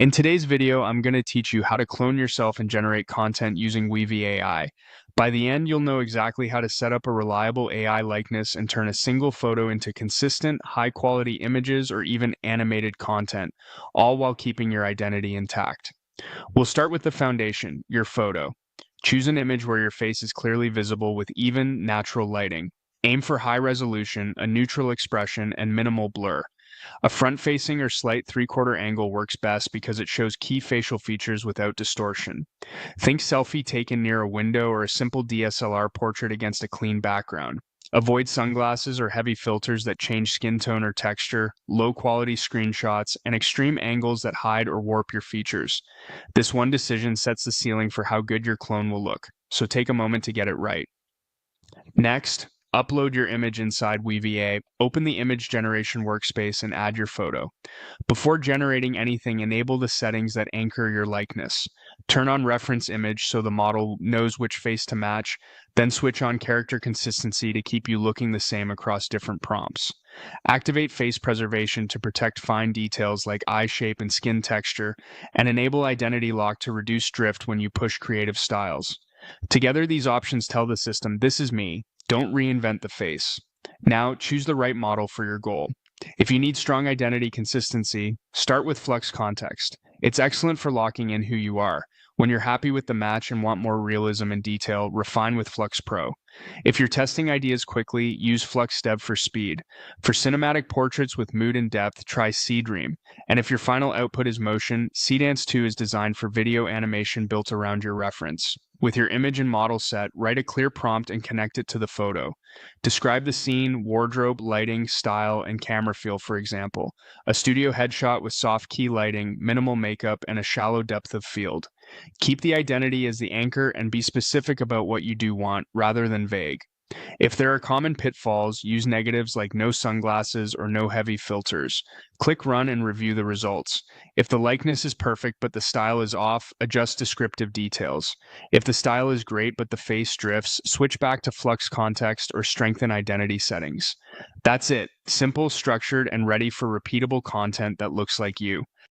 In today's video, I'm going to teach you how to clone yourself and generate content using Weavy AI. By the end, you'll know exactly how to set up a reliable AI likeness and turn a single photo into consistent, high-quality images or even animated content, all while keeping your identity intact. We'll start with the foundation, your photo. Choose an image where your face is clearly visible with even, natural lighting. Aim for high resolution, a neutral expression, and minimal blur. A front-facing or slight three-quarter angle works best because it shows key facial features without distortion. Think selfie taken near a window or a simple DSLR portrait against a clean background. Avoid sunglasses or heavy filters that change skin tone or texture, low-quality screenshots, and extreme angles that hide or warp your features. This one decision sets the ceiling for how good your clone will look, so take a moment to get it right. Next, upload your image inside Weavy. Open the image generation workspace and add your photo. Before generating anything, enable the settings that anchor your likeness. Turn on reference image so the model knows which face to match, then switch on character consistency to keep you looking the same across different prompts. Activate face preservation to protect fine details like eye shape and skin texture, and enable identity lock to reduce drift when you push creative styles. Together, these options tell the system, "This is me. Don't reinvent the face." Now, choose the right model for your goal. If you need strong identity consistency, start with Flux Context. It's excellent for locking in who you are. When you're happy with the match and want more realism and detail, refine with Flux Pro. If you're testing ideas quickly, use Flux Dev for speed. For cinematic portraits with mood and depth, try Dream. And if your final output is motion, Dance 2 is designed for video animation built around your reference. With your image and model set, write a clear prompt and connect it to the photo. Describe the scene, wardrobe, lighting, style, and camera feel, for example. A studio headshot with soft key lighting, minimal makeup, and a shallow depth of field. Keep the identity as the anchor and be specific about what you do want, rather than vague. If there are common pitfalls, use negatives like no sunglasses or no heavy filters. Click Run and review the results. If the likeness is perfect but the style is off, adjust descriptive details. If the style is great but the face drifts, switch back to Flux Context or strengthen identity settings. That's it. Simple, structured, and ready for repeatable content that looks like you.